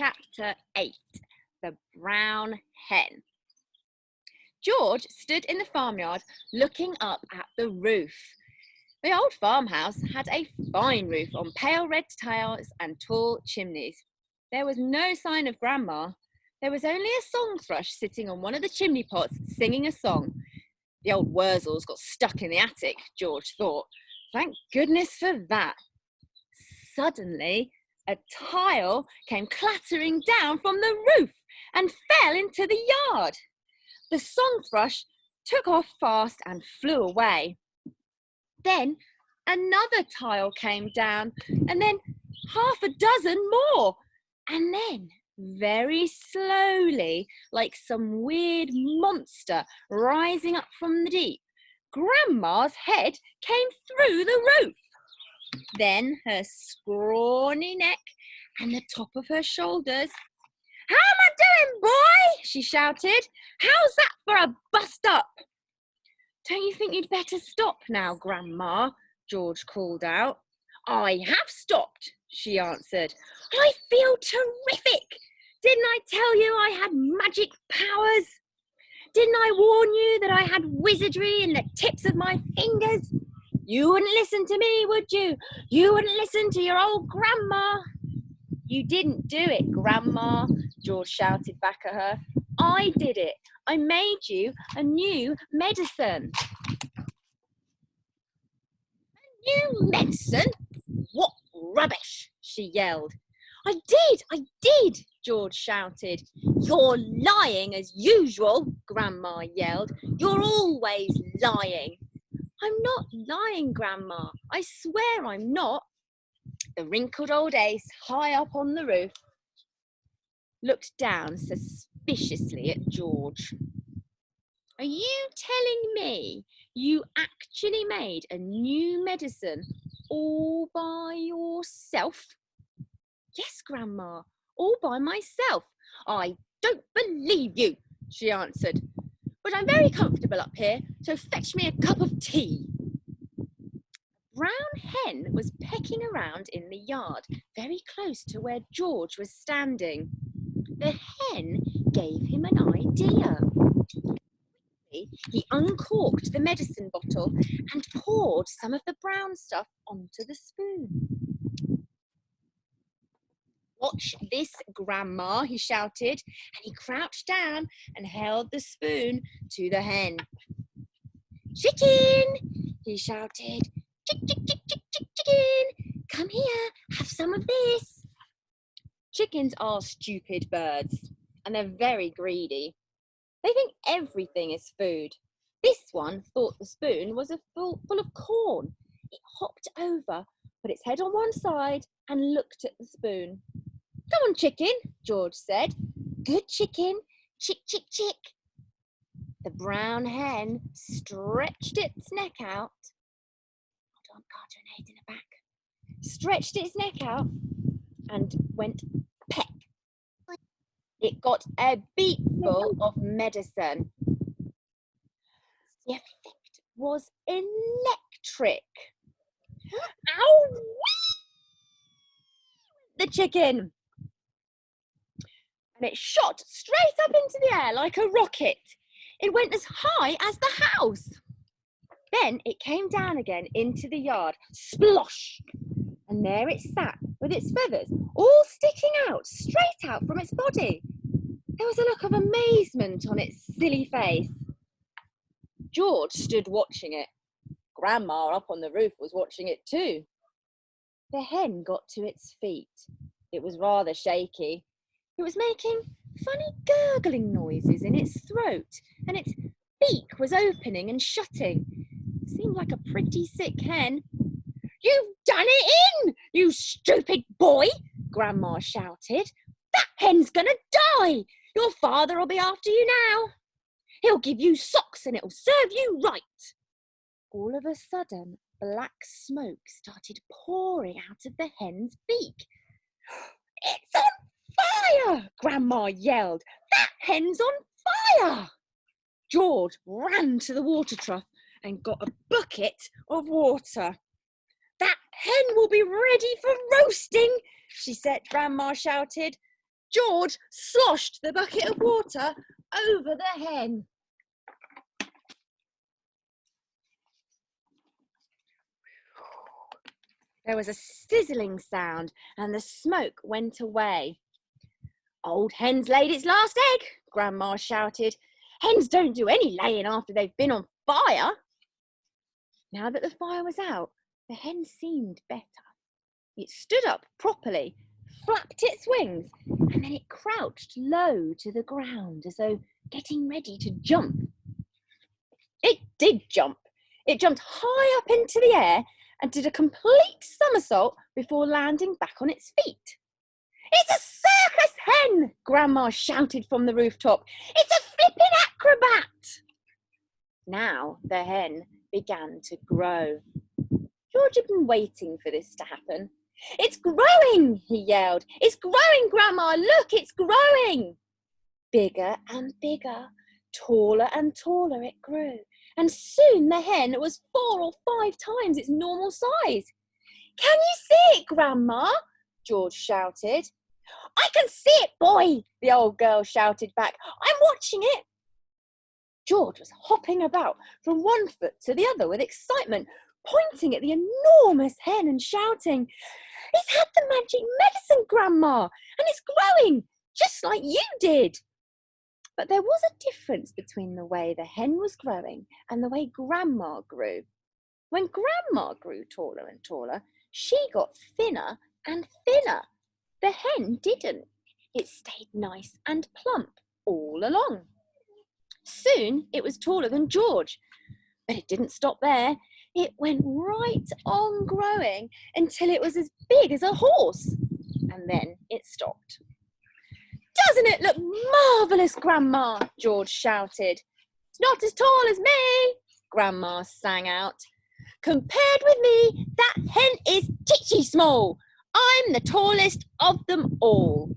Chapter 8, The Brown Hen. George stood in the farmyard looking up at the roof. The old farmhouse had a fine roof on pale red tiles and tall chimneys. There was no sign of Grandma. There was only a song thrush sitting on one of the chimney pots singing a song. The old Wurzels got stuck in the attic, George thought. Thank goodness for that. Suddenly, a tile came clattering down from the roof and fell into the yard. The song thrush took off fast and flew away. Then another tile came down, and then half a dozen more. And then, very slowly, like some weird monster rising up from the deep, Grandma's head came through the roof. Then her scrawny neck and the top of her shoulders. "How am I doing, boy?" she shouted. "How's that for a bust-up?" "Don't you think you'd better stop now, Grandma?" George called out. "I have stopped," she answered. "I feel terrific. Didn't I tell you I had magic powers? Didn't I warn you that I had wizardry in the tips of my fingers? You wouldn't listen to me, would you? You wouldn't listen to your old Grandma." "You didn't do it, Grandma," George shouted back at her. "I did it. I made you a new medicine." "New medicine? What rubbish!" she yelled. I did, George shouted. "You're lying as usual," Grandma yelled. "You're always lying." "I'm not lying, Grandma. I swear I'm not." The wrinkled old ace, high up on the roof, looked down suspiciously at George. "Are you telling me you actually made a new medicine all by yourself?" "Yes, Grandma, all by myself." "I don't believe you," she answered. "But I'm very comfortable up here, so fetch me a cup of tea." Brown Hen was pecking around in the yard, very close to where George was standing. The hen gave him an idea. He uncorked the medicine bottle and poured some of the brown stuff onto the spoon. "Watch this, Grandma," he shouted, and he crouched down and held the spoon to the hen. "Chicken!" he shouted. "Chick, chick, chick, chick, chick, chicken! Come here, have some of this." Chickens are stupid birds, and they're very greedy. They think everything is food. This one thought the spoon was full of corn. It hopped over, put its head on one side, and looked at the spoon. "Come on, chicken," George said. "Good chicken. Chick, chick, chick." The brown hen stretched its neck out. Hold on, cartoon in the back. Stretched its neck out and went peck. It got a beakful of medicine. The effect was electric. "Ow!" the chicken. And it shot straight up into the air like a rocket. It went as high as the house. Then it came down again into the yard, splosh, and there it sat with its feathers all sticking out straight out from its body. There was a look of amazement on its silly face. George stood watching it. Grandma up on the roof was watching it too. The hen got to its feet. It was rather shaky. It was making funny gurgling noises in its throat, and its beak was opening and shutting. It seemed like a pretty sick hen. "You've done it in, you stupid boy!" Grandma shouted. "That hen's gonna die! Your father'll be after you now. He'll give you socks and it'll serve you right." All of a sudden, black smoke started pouring out of the hen's beak. "It's on fire!" Grandma yelled. "That hen's on fire!" George ran to the water trough and got a bucket of water. "That hen will be ready for roasting," Grandma shouted. George sloshed the bucket of water over the hen. There was a sizzling sound and the smoke went away. "Old hen's laid its last egg," Grandma shouted. "Hens don't do any laying after they've been on fire." Now that the fire was out, the hen seemed better. It stood up properly, flapped its wings, and then it crouched low to the ground as though getting ready to jump. It did jump. It jumped high up into the air and did a complete somersault before landing back on its feet. "It's a circus hen!" Grandma shouted from the rooftop. "It's a flipping acrobat!" Now the hen began to grow. George had been waiting for this to happen. "It's growing!" he yelled. "It's growing, Grandma! Look, it's growing!" Bigger and bigger, taller and taller it grew, and soon the hen was 4 or 5 times its normal size. "Can you see it, Grandma?" George shouted. "I can see it, boy," the old girl shouted back. "I'm watching it." George was hopping about from one foot to the other with excitement, pointing at the enormous hen and shouting, "It's had the magic medicine, Grandma, and it's growing, just like you did." But there was a difference between the way the hen was growing and the way Grandma grew. When Grandma grew taller and taller, she got thinner and thinner. The hen didn't. It stayed nice and plump all along. Soon it was taller than George, but it didn't stop there. It went right on growing until it was as big as a horse, and then it stopped. "Doesn't it look marvellous, Grandma?" George shouted. "It's not as tall as me," Grandma sang out. "Compared with me, that hen is titchy small. I'm the tallest of them all."